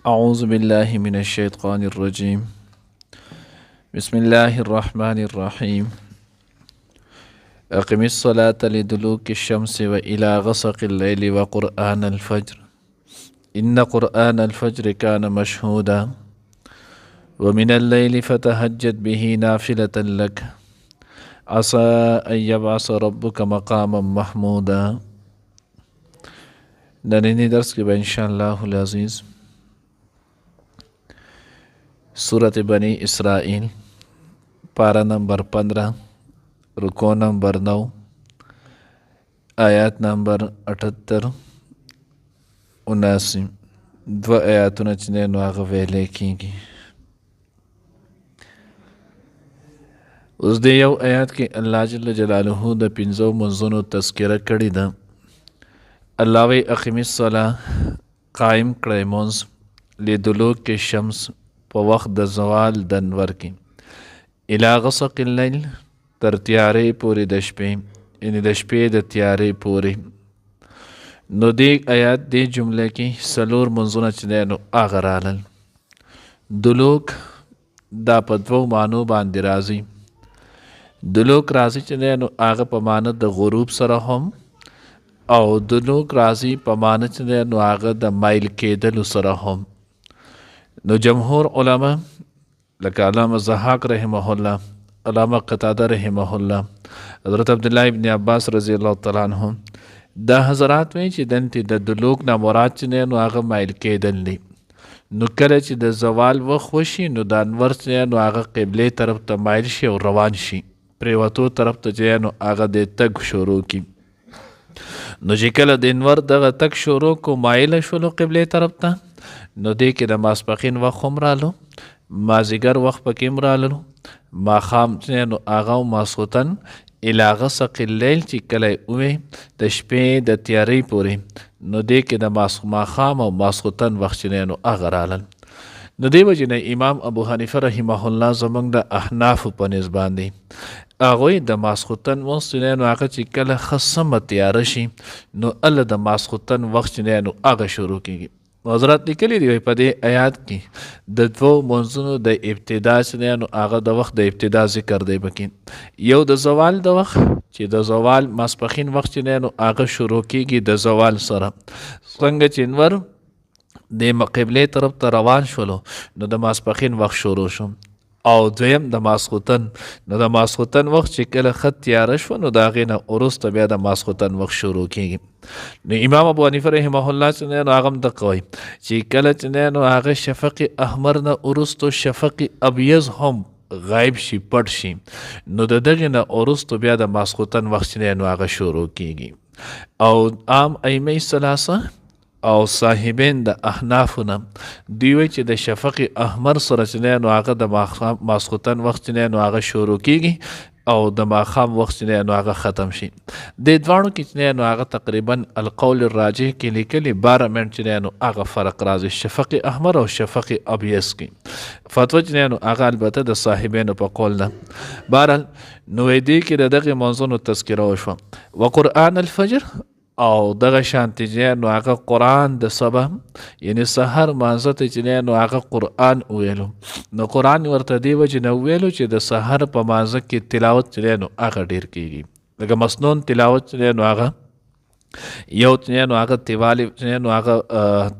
أعوذ بالله من الشيطان الرجيم. بسم الله الرحمن الرحيم. أقم الصلاة لدلوك الشمس وإلى غسق الليل وقرآن الفجر إن قرآن الفجر كان مشهودا ومن الليل فتهجد به نافلة لك عسى أن يبعث ربك مقاما محمودا. ننني درس के इंशाअल्लाह अज़ीज़ सूरत बनी इसराइल पारा नंबर 15 रुको नंबर 9 आयात नंबर 78 79 दो आयातों ने नुआगा वेले कीगी। उस दे यौ आयात के अल्लाह जल्ल जलालुहु द पिंजो मंज़ुनो तस्किरा कड़ी दा अल्लाह वे अक़िमिस सला कायम करे मंज़ लिदुलूक के शम्स प वक्त द ज़वाल दनवर की इला ग़सक़िल लैल तर त्यारे पूरी दशपे यानी दशपे द त्यारे पूरी नो देख आयात दे जुमले की सलूर मंजुना चनैनो आगरालल दुलूक दा पदवो मानो बांदी राजी दुलूक राजी चनैनो आग पमानत द गुरूब सरहम और दुलूक राजी पमानत चनैनो आग द माइल केदल सरहम। नो जमहूर उलमा लका अल्लामा ज़हाक रहमहुल्लाह, अल्लामा क़तादा रहमहुल्लाह, हज़रत अब्दुल्लाह इब्न अब्बास रज़ी अल्लाह तआला अन्हु दा हज़रात में ची दंती द दुलूक ना मुराद चने नो आगा माइल केदल नी नो कले ची द ज़वाल वक्त वशी नो दानवर चने नो आगा क़िबले तरफ त माइल शी और रवान शी प्रेवतो तरफ त जे नो आगा दे तग शुरू की नो जिकल दिनवर दगा तक शुरू को माइल शुलो क़िबले तरफ ता नो दे के द मास्पखिन वक्त हमरालो माजिगर वक्त पकीम रालो मा खाम नो आगा मासुतन इला ग़सक़िल लैल ची कले उवे द शपे द त्यारी पूरी नो दे के द मा खाम और मासुतन वक्त नो आगा रालन। नो दे वजह इमाम अबू हनीफा रहिमहुल्लाह ज़मंग द अहनाफ पनिज़ बांदी आगोई द मासुतन वक्त नो आगा ची कले खसम त्यारशी नो अल द मासुतन वक्त नो आगा शुरू की हज़रत निकली दी पदे आयात की द दो मंजुनो द इब्तिदा से नो आगा द वक्त द इब्तिदा ज़िक्र दे बकिन यौ द ज़वाल द वक्त ची द ज़वाल मास्पखिन वक्त नो आगा शुरू की द ज़वाल सरा संग चिनवर दे क़िबले तरफ त रवान शुलो नो द मास्पखिन वक्त शुरू शुम और द्वयम द मासुतन नो द मासुतन वक्त चिकल ख़त त्यारश नो दागे न उरुस तबिया द मासुतन वक्त शुरू की नो इमाम अबू हनीफा रहमहुल्लाह चने नो आगम द कोई चिकल चने नो आगे शफ़क़ अहमर न उरुस तो शफ़क़ अबियज़ हम गायब शी पट शी नो दगे न उरुस तबिया द मासुतन वक्त चने नो आगे शुरू की और आम अइमे सलासा और साहिबेन द अहनाफुना दीवे ची द शफ़क़ अहमर सरचने नो आगा द मासुतन वक्त चने नो आगा शुरू की और द माखाम वक्त चने नो आगा ख़त्म शी दे द्वाणों की चने नो आगा तकरीबन अलक़ौल राजिह के लिए 12 मिनट चने नो आगा फ़र्क राजी शफ़क़ अहमर और शफ़क़ अबियस की फतवा चने नो आगा अलबत्ता द साहिबेन पर कौल दा बहरहाल नुवेदी की दगे मौज़ून तज़किरा वशवा व क़ुरआन अल-फ़ज्र और दगा शांति जे नो आगा कुरान द सबा यानी सहर मांजत जे नो आगा कुरान उवेलो नो कुरान वर्ता दी वजह न उवेलो चे द सहर प मांज की तिलावत जे नो आगा ढेर कीगी लगा मसनून तिलावत जे नो आगा यौ जे नो आगा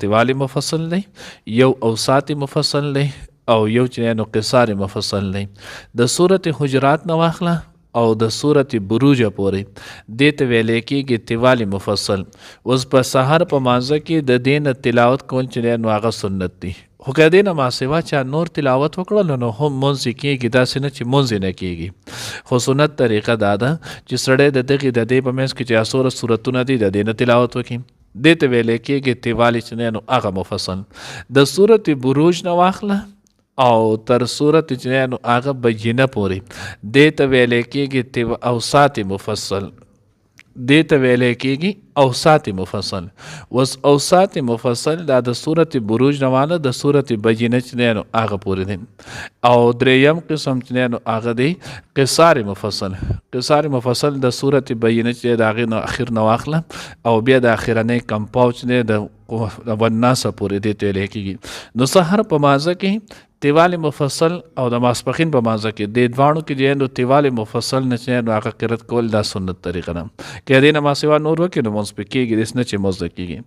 तिवाली मुफस्सल नहीं यौ औसाती मुफस्सल नहीं और यौ जे नो क़िसार मुफस्सल नहीं द सूरत हुजरात नवाखला और द सूरत बुरूज पूरी देत वेले की तिवाली मुफस्सल उस पर सहर प मांजा की द दिन तिलावत कौन चले आगा सुन्नत थी हो कह देना माँ सेवा चाह नूर तिलावत वकड़ा नो हम मुंजी की गिदा से न ची मुंजी न कीगी हो सुन्नत तरीक़ा दादा जिसड़े ददे की ददे पमेस की चासोर सूरतु न दी ददे न तिलावत वकी देत वेले की तिवाली चने आगा मुफस्सल द सूरत बुरूज नवाखला और तर सूरत नो आगा बय्यिना पूरी देत वेले की औसात मुफस्सल देत वेले की اوسات مفصل. وس اوسات مفصل دا د صورت بروج نواله د صورت بینه چې دی نو هغه پورې دی. او دریم قسم چې دی نو هغه دی قصار مفصل. قصار مفصل د صورت بینه چې د هغې نو اخر نه واخله او بیا د اخرنۍ کمپاو چې دی د والناس پورې دی ته ویلی کېږي. نو سحر په مازه کې تیوال مفصل او د ماسپخین په مازه کې د دواړو کې چې نو تیوال مفصل نه چې نو هغه قرت کول دا سنت طریقه ده. که دې نه ما سوا نور وکړي نو مونځ پې کېږي، داسې نه چې مونځ نه کېږي.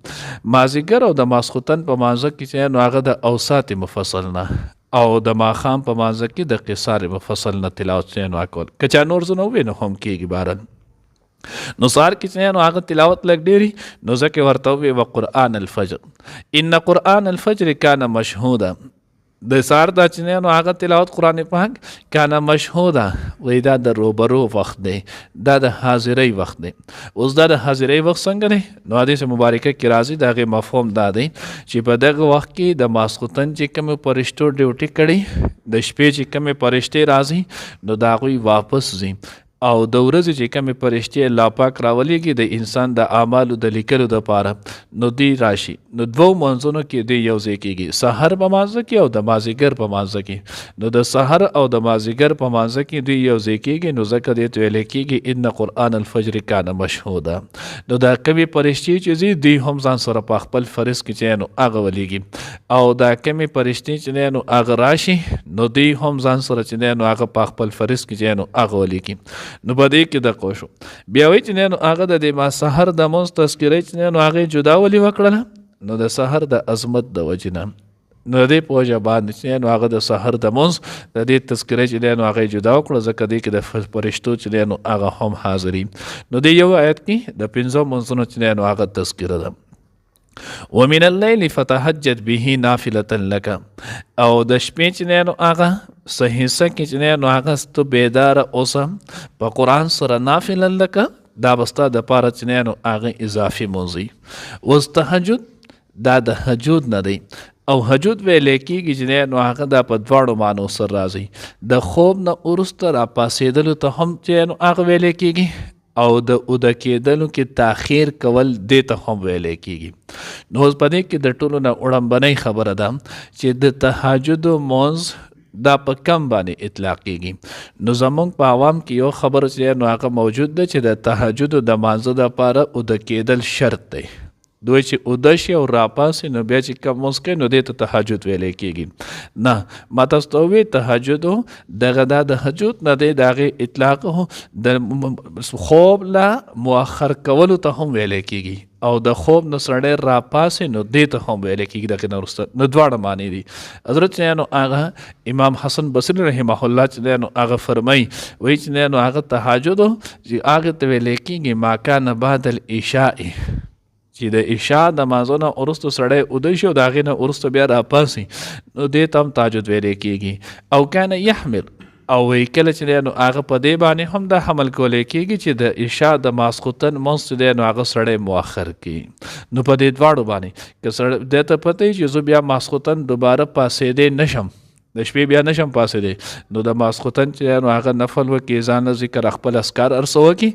مازدیګر او د ماسخوتن په مازه کې چې نو هغه د اوسات مفصل نه او د ماښام په مازه کې د قصار مفصل نه تلاوت چې نو کول. که چا نور زه نه ووایي نو هم کېږي بهرحال. نو سهار کې چې نو هغه تلاوت لږ ډېري نو ځکه ورته ووایي وقرآن الفجر ان قرآن الفجر کان مشهودا. د سهار دا چې نو هغه تلاوت قرآن پاک کان مشهودا وایي دا د روبرو وخت دی، دا د حاضرۍ وخت دی. اوس دا د حاضرۍ وخت څنګه دی؟ نو حدیث مبارکه کې راځي د هغې مفهوم دا دی چې په دغه وخت کې د ماسخوتن چې کومې فرشتو ډیوټي کړي د شپې چې کومې فرشتې راځي نو د هغوی واپس ځي او د ورځې چې کومې فرشتې الله پاک راولیږي د انسان د اعمالو د لیکلو دپاره نو دی راشي. نو دوو منځونو کې دی یو ځای کېږي، سحر په مازه کې او د مازدیګر په مازه کې. نو د سحر او د مازدیګر په مازه کې دوی یو ځای کېږي نو ځکه دې ته ویلی کېږي ان قرآن الفجر کان مشهودا. نو دا کومې فرشتې چې ځي دوی هم ځان سره په خپل فرض کې چې نو هغه ولیږي او دا کومې فرشتې چې نو هغه راشي نو دوی هم ځان سره چې نو هغه په خپل فرض کې چې نو هغه ولیږي. نو په دې کې د قوشو بیا وایي چې نو هغه د دې ما سحر د مونځ تذکرې چې نو هغې جدا ولې وکړله نو د سحر د عظمت د وجې نه نو د دې په وجه باندې چې نو هغه د سحر د مونځ د دې تذکرې چې دی نو هغې جدا وکړه ځکه دې کې د فرشتو چې دی نو هغه هم حاضري. نو دې یو آیت کې د 5 منځونو چې دی نو هغه تذکره ده. ومن الليل فتهجد به نافلة لك او د شپې چې نو هغه صحیحه کې چې نو هغه ستو بیداره اوسه په قرآن سره نافله لکه دا بستا د پاره چې نو هغه اضافي موضوع. اوس تهجد دا د هجود نه دی او هجود ویلی کېږي چې نو هغه دا په دواړو معنو سره راځي. د خوب نه وروسته راپاڅېدلو ته هم چې نو هغه ویلی کېږي او د اوده کېدلو کې تاخیر کول دې ته هم ویلی کېږي. نو اوس په دې کې د ټولو نه وړاندنۍ خبره ده چې د تهجد مونځ دا په کم باندې اطلاق کېږي. نو زمونږ په عوام کې یو خبر چې نو هغه موجود ده چې د تهجد د مانځه دپاره اوده کېدل شرط دی. دوی چې اوده شي او راپاسي نو بیا چې کم مونځ کوي نو دې ته تهجد ویلی کېږي. نه ما تاسو ته ووایي تهجد دغه دا د هجود نه دی د هغې اطلاق د خوب لا مؤخر کولو ته هم ویلی کېږي او د خوب نه سړی راپاسي نو دې ته هم ویلی کېږي دغې نه وروسته. نو دواړه معنی دي. حضرت نو هغه امام حسن بصري رحمه الله چې نو هغه فرمایي وایي چې نو هغه تهجد چې هغې ته ویلی کېږي ما کان بعد العشاء چې د عشاء د مانځه نه وروسته سړی اوده شي او د هغې نه وروسته بیا راپاسي نو دې ته هم تهجد ویلی کېږي. او کان یحمل او وایي کله چې نو هغه په دې باندې هم دا حمل کولی کېږي چې د عشاء د ماسخوتن مونځ چې دی نو هغه سړی مؤخر کړي. نو په دې دواړو باندې که سړی دې ته پته وي چې زه بیا ماسخوتن دوباره پاسېدی نشم د شپې بیا نشم پاسېدی نو د ماسخوتن چې نو هغه نفل وکړي ځان ذکر خپل اذکار ارسه وکړي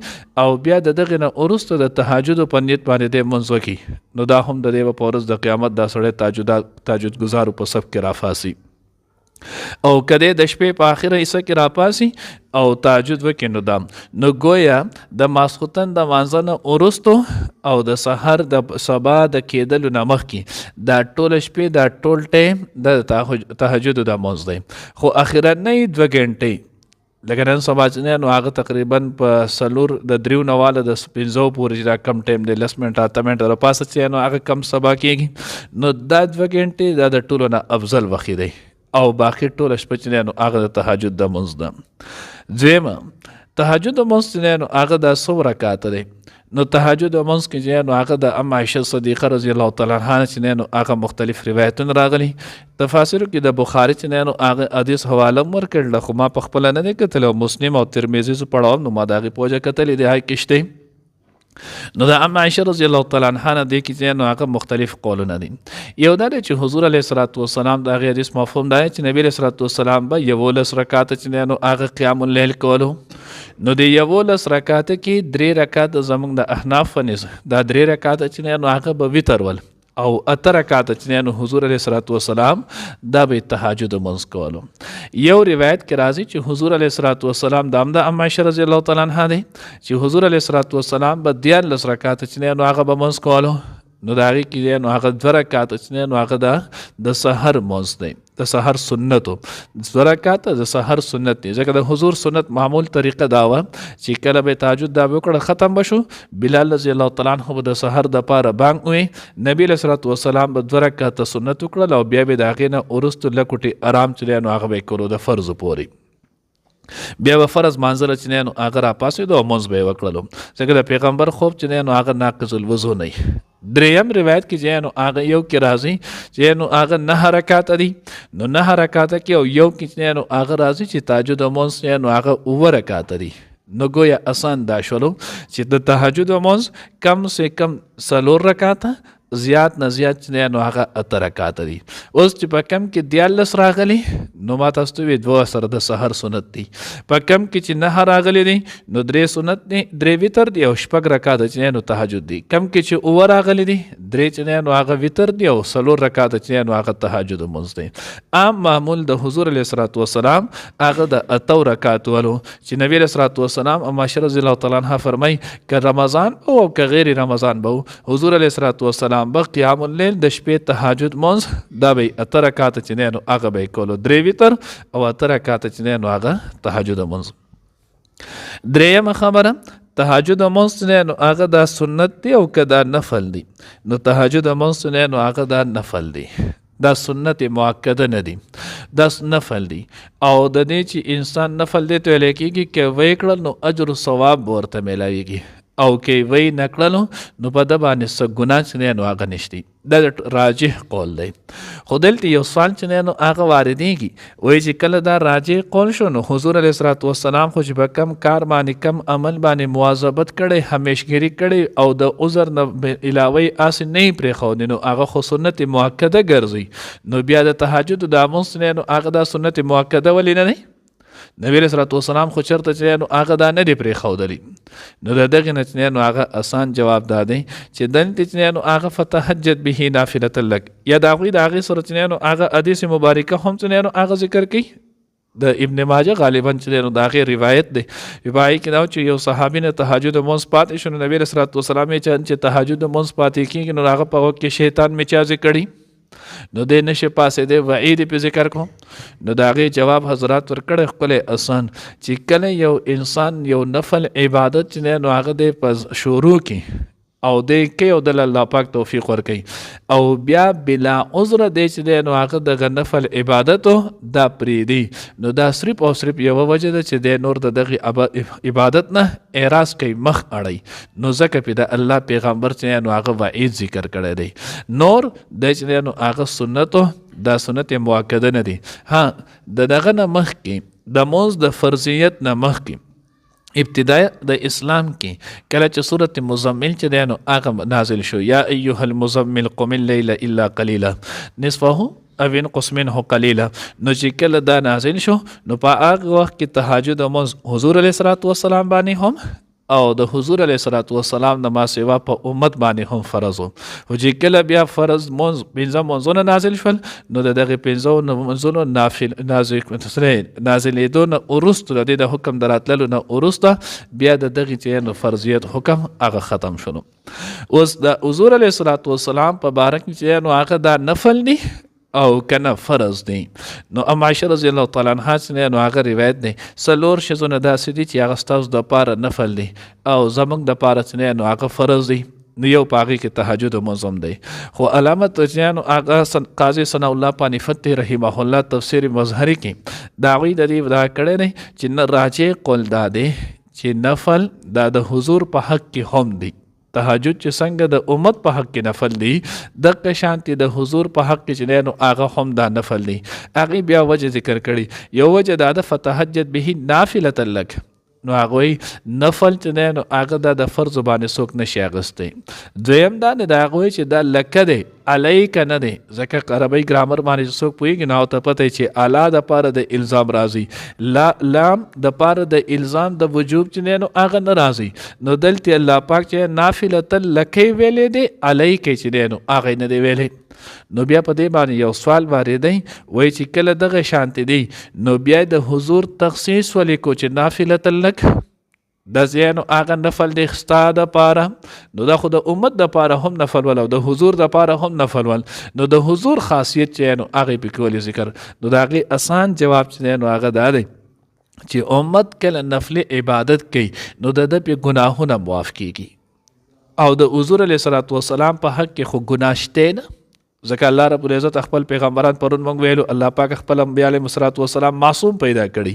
او بیا د دغې نه وروسته د تهجد په نیت باندې دی مونځ وکړي نو دا هم د دې په ورځ د قیامت دا سړی تهجد ګزارو په صف کې رافاسي. او کده د شپې په آخره حصہ کې راپاسي او تهجد وکړي نو دام نو گویا د ماسخوتن د مانځه نه وروستو او د سحر د سبا د کېدلو نه مخکې دا ټوله شپې دا ټول ټایم د تهجد د مونځ دی. خو اخرنۍ 2 غنټې لکه نن سبا چې نو هغه تقریبا په څلور د 3 نه واله د 5 پورې چې دا کم ټایم دی 10 منټه 8 منټه راپاسه چې نو هغه کم سبا کېږي نو دا 2 غنټې دا د ټولو نه افضل وخت دی او باقي ټوله شپه چې نو هغه د تهجد د مونځ ده. دویمه تهجد د مونځ چې نو هغه د 100 رکعات دی. نو تهجد د مونځ کې چې نو هغه د ام عائشه صدیقه رضی الله تعالی عنها چې نو هغه مختلف روایتونه راغلي تفاسیر کې د بخاری چې نو هغه حدیث حواله ورکړل خو ما په خپل نه دی کتل مسلم او ترمذی زو پړاو نو ما دغه پوجا کتل دی هاي کشته نو د ام عائشه رضی الله تعالی عنها نه دی کې نو هغه مختلف قولونه دي. یو دا چې حضور علیه الصلاۃ والسلام د هغه حدیث مفهوم دی چې نبی علیه الصلاۃ والسلام به 11 رکعات چې نو هغه قیام الليل کولو نو د 11 رکعاته کې 3 رکعاته زمونږ د احناف فنس دا 3 رکعاته چې نه نو هغه به وتر ول او 8 رکعاته چې نو حضور علیه الصلاۃ والسلام دا به تهجد منځ کولو. یو روایت کې راځي چې حضور علیه الصلاۃ والسلام د عائشہ رضی الله تعالی عنها دی چې حضور علیه الصلاۃ والسلام به 14 رکعاته چې نو هغه به منځ کولو. نو د هغې کې نو هغه 2 رکعاته چې نو هغه د سحر منځ دی، د سحر سنتو 2 رکعاته د سحر سنت دی، ځکه د حضور سنت معمول طریقه دا وه چې کله به تهجد دا وکړه ختم بشو بلال رضی الله تعالی عنه به د سحر دپاره بانګ ووی، نبی علیه صلات وسلام به 2 رکعاته سنت وکړل او بیا به د هغې نه وروستو لکوټې ارام چې دی نو هغه به یې کولو د فرضو پورې. بیا به فرض مانځله چې دی نو هغه راپاڅېدو او منځ به یې وکړلو، ځکه د پیغمبر خوب چې دی نو هغه ناقض الوضو نه وي. دریم روایت کې چې نو هغه یو کې راځي چې نو هغه 9 رکعاته دي، نو 9 رکعاته کې او یو کې چې نو هغه راځي چې تهجد منځ نو هغه 9 رکعاته دي. نو گویا آسان دا شولو چې د تهجد منځ کم سے کم 4 رکعاته، زیات نه زیات چې نو هغه 8 رکعاته دي. اوس چې په کم کې 14 راغلي نو ما تاسو ته وی 2 سره د سحر سنت دي، په کم کې چې 9 راغلي دي نو 3 سنت دي، 3 وتر دي او 6 رکعاته چې نو تهجد دي، کم کې چې 9 راغلي دي 3 چې نو هغه وتر دي او 4 رکعاته چې نو هغه تهجد منځ دي. عام معمول د حضور علیه الصلاۃ والسلام هغه د 8 رکعات ولو چې نبی علیه الصلاۃ والسلام عائشہ رضی الله تعالی عنها فرمای ک رمضان او ک غیر رمضان به حضور علیه الصلاۃ والسلام به قیام الليل د شپې تهجد منځ دا به 8 رکعاته چې نو هغه به کولو، 3 وتر او 8 رکعاته چې نو هغه تهجد منځ. دریم خبره تهجد منځ نو هغه دا سنت دی او که دا نفل دی. نو تهجد منځ نو هغه دا نفل دی، دا سنت مؤکده نه دی، دا نفل دی او د دې چې انسان نفل دی ته ویل کېږي که وی کړل نو اجر و ثواب ورته میلاویږي او که وی نه کړلو نو په ده باندې څه ګناه چې نو هغه نشتی. دا راجح قول دی. خو دلته یو سوال چې نو هغه واردېږي، وایي چې کله دا راجح قول شو نو حضور علیه الصلاۃ والسلام خو چې په کم کار باندې کم عمل باندې مواظبت کړی، همیشګري کړی او د عذر نه علاوه هسې نه یې پرېښودی نو هغه خو سنت مؤکده ګرځي. نو بیا د تهجد دا منځ نو هغه دا سنت مؤکده ولې نه دی؟ نبی علیه الصلاۃ والسلام خو چېرته چې نو هغه دا نه دی پرېښودلی. نو د دغې نه چې نو هغه اسان جواب دا دی چې دلته چې نو هغه فتهجد به نافلة لک، یا د هغوی د هغې سره چې نو هغه حدیث مبارکه هم چې نو هغه ذکر کوي د ابن ماجه غالبا چې نو د هغې روایت دی. روایت کې دا چې یو صحابي نه تهجد منځ پاتې شو، نو نبی علیه الصلاۃ والسلام یې چې تهجد منځ پاتې کېږي نو هغه په وخت کې شیطان مې چا ذکر کړي نو دی نشي پاسې دی وعید پې ذکر کړو. نو د هغې جواب حضرات ورکړی ښکلی اسان چې کله یو انسان یو نفل عبادت چې دی نو هغه دی په شروع کې او دی کوي او دله الله پاک توفیق ورکوي او بیا بلا عذره دی چې دی نو هغه دغه نفل عبادتو دا پرېږدي نو دا صرف او صرف یوه وجه ده چې دی نور د دغې عبادت نه اعراض کوي، مخ اړوي. نو ځکه پې د الله پیغمبر چې دی نو هغه وعید ذکر کړی دی. نور دی چې دی نو هغه سنتو دا سنت مؤکده نه دي. ها د دغه نه مخکې د منځ د فرضیت نه مخکې ابتداء د اسلام کې کله چې صورت مزمل چې دی نو هغه نازل شو، یا ایها المزمل قم اللیل الا قلیلا نصفه او انقص منه قلیلا. نو چې کله دا نازل شو نو په هغه وخت کې تهجد منځ حضور علیه الصلاۃ والسلام باندې هم او د حضور علیه الصلاۃ والسلام د ما سوا په امت باندې هم فرض و. خو چې کله بیا فرض منځ 5 منځونه نازل شول نو د دغې 5 منځونو نازلېدو نه وروسته د دې د حکم د راتللو نه وروسته بیا د دغې چې نو فرضیت حکم هغه ختم شلو. اوس د حضور علیه الصلاۃ والسلام په باره کې چې نو هغه دا نفل دی او کنه فرض دی. نو عائشہ رضی الله تعالی عنها چې نو هغه روایت دی 4 شیزونه داسې دي چې هغه ستاسو دپاره نفل دی او زموږ دپاره چې نو هغه فرض دی. نو یو په هغې کې تهجد منظم دی. خو علامه نو هغه قاضي ثناء الله پانیفتی رحمه الله تفسیر مظهری کې د هغوی د دې دا کړی دی چې نه راجع قول دا دی چې نفل دا د حضور په حق کې هم دی. تهجد چې څنګه د امت په حق کې نفل دی دغه شانتې د حضور په حق کې چې نو هغه هم دا نفل دی. هغې بیا وجه ذکر کړي، یو وجه دا د فتهجد به نافلة لک نو هغه وایي نفل چې دی نو هغه دا د فرض باندې څوک نشي اخیستی. دویم دا نه د هغه وایي چې دا لکه دی علیک نه دی، ځکه عربی ګرامر باندې څوک پوهېږي نو هغه ته پته چې الا د پاره د الزام راځي، لام د پاره د الزام د وجوب چې دی نو هغه نه راځي. نو دلته الله پاک چې نافلة لکې ویلې دی علیک چې دی نو هغه نه دی ویلې. نو بیا په دې باندې یو سوال واردی وایي چې کله دغه شانتې دی نو بیا د حضور تخصیص ولیکو چې نافلة لک د زینو هغه نفل دی ستا د پاره، نو دا خو د امت د پاره هم نفل ول او د حضور د پاره هم نفل ول. نو د حضور خاصیت چې نو هغه پکې ولې ذکر. نو د هغې اسان جواب چې نو هغه دا دی چې امت کله نفل عبادت کوي نو د ده پې ګناهونه معاف کیږي او د حضور علیه الصلاة والسلام په حق کې خو ګناه شته نه، ځکه الله رب العزت خپل پیغمبران پرون موږ ویلو الله پاک خپل انبیا علیهم الصلاة والسلام معصوم پیدا کړي،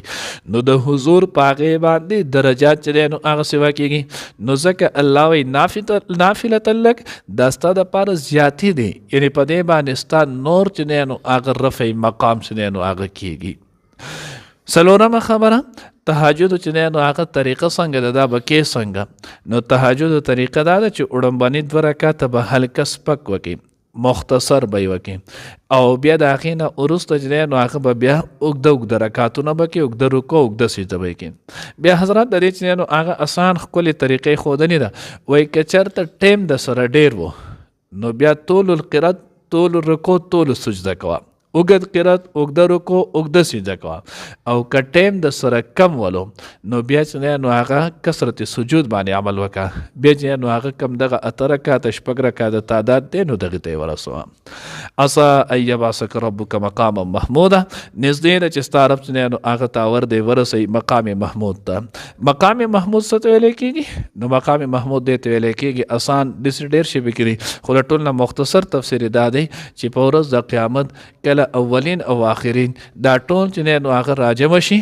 نو د حضور په هغې باندې درجات چې دی نو هغه سوا کیږي. نو ځکه الله وایي نافلة لک دا ستا دپاره زیاتې دی، یعنې په دې باندې ستا نور چې دی نو هغه رفع مقام چې دی نو هغه کیږي. څلورمه خبره تهجد چې دی نو هغه طریقه څنګه ده دا به کې څنګه. نو تهجد طریقه دا ده چې وړومبني 2 رکعته به هلکه سپک وکړي، مختصر به یې وکړي او بیا د هغې نه وروسته چې دی نو هغه به بیا اوږده رکعتونه به کړي، اوږده رکوع اوږده سجده به یې کړي. بیا حضرات د دې چې دی نو هغه اسان ښکلې طریقې ښودنې ده. وایي که چېرته ټیم د سره ډېر و نو بیا طول القرات طول الرکوع طول السجده کوه، اوږد قرات اوږده رکوع اوږده سجده کوه. او که ټیم د سره کم ولو نو بیا چې دی نو هغه کثرت سجود باندې عمل وکړه، بیا چې نو هغه کم دغه 8 رکعته 6 رکعته تعداد دی نو دغې ته یې ورسوه. عسا ان یبعثک ربک مقاما محمودا، نږدې ده چې ستا رب چې دی نو هغه ته ورده ورسوي مقام محمود ته. مقام محمود څه ته ویلی کېږي؟ نو مقام محمود دې ته ویلی کېږي اسان داسې ډېر شی به کړي، خو د ټول نه مختصر تفسیر دا دی چې په ورځ د قیامت کله اولین او آخرین دا ټول چې دی نو هغه راجمع شي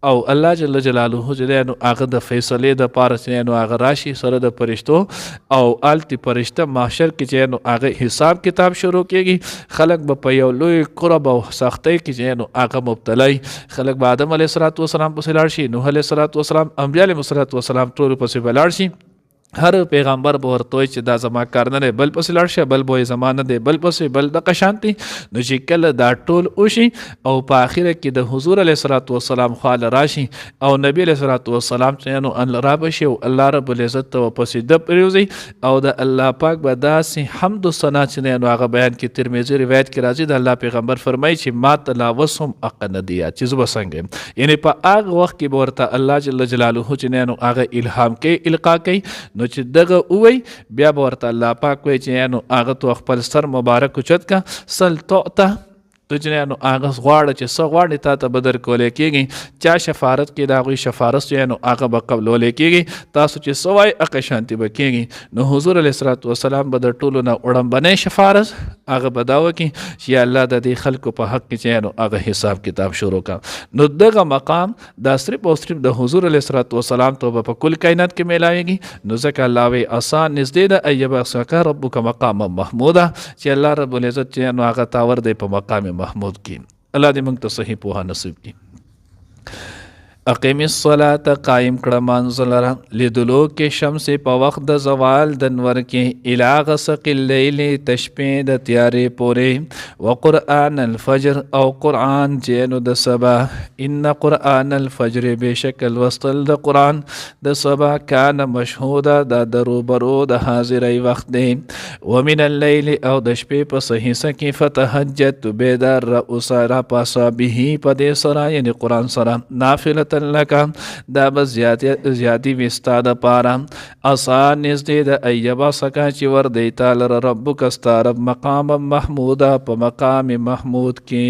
او الله جل جلاله چې دی نو هغه د فیصلې دپاره چې دی نو هغه راشي سره د فرشتو او هلتې فرشته محشر کې چې نو هغه حساب کتاب شروع کېږي. خلک به په یو لوی کرب او سختۍ کې چې نو هغه مبتلا وي. خلک به آدم علیه الصلاة والسلام پسې لاړ شي، نوح علیه الصلاة والسلام، انبیا علیهم الصلاة والسلام ټولو پسې به لاړ شي. هر پیغمبر به ورته وایي چې دا زما کار نه دی، بل پسې لاړ شه، بل به وایي زما نه دی، بل پسې بل دغه شانتې. نو چې کله دا ټول وشي او په آخره کې د حضور علیه الصلاة والسلام خواله راشي او نبی علیه الصلاة والسلام چې نو را به شي او الله رب العزت ته ورپسې ده پرېوځي او د الله پاک به داسې حمد و ثنا چې دی نو هغه بیان کې ترمذي روایت کې راځي د الله پیغمبر فرمایي چې ما ته لا وس هم حق نه دی چې زه به څنګه یم. یعنې په هغه وخت کې به ورته الله جل جلاله چې دی نو هغه الهام کوي، القا کوي. نو چې دغه ووی بیا به ورته الله پاک وایي چې نو هغه تو خپل سر مبارک اوچت کا سل تعطه، تو چې نو هغه غواړه چې څه غواړې تا ته به درکولی کېږي. چا شفارت کې د هغوی شفارت چې نو هغه به قبلولی کېږي، تاسو چې څه وایي هغه شانتې به کېږي. نو حضور علیه الصلاة والسلام به د ټولو نه وړومبنی شفارت هغه به دا وکړي چې یا الله د دې خلکو په حق کې چې نو هغه حساب کتاب شروع کړه. نو دغه مقام دا صرف او صرف د حضور علیه الصلاة والسلام ته به په کل کائنات کې میلاویږي. نو ځکه الله وایي اسان نږدې ده ان یبعثک ربک مقاما محمودا چې الله رب العزت چې نو هغه تا ور دی په مقام محمود کی. الله دې موږ ته صحیح پوهه نصیب کړي. اقیم الصلاة قائم کړه مانځ لره لدلوک شمس په وخت د زوال د نور کې الی غسق اللیل تشبیه د تیارې پورې وقرآن الفجر او قرآن جینو د سبا ان قرآن الفجر بشک الوصل د قرآن د سبا کان مشهودا د دروبرو د حاضری وخت دی ومن اللیل او د شپې په صحیحه کې فتهجد بیدار رأسا پاسا به په دې سره یعنی قرآن سره نافله لکه دا به زیاتی وستا د پاره آسان نږدې د ان یبعثک چې ور دی تعالی ربک ستا رب مقام محمودا په مقام محمود کې.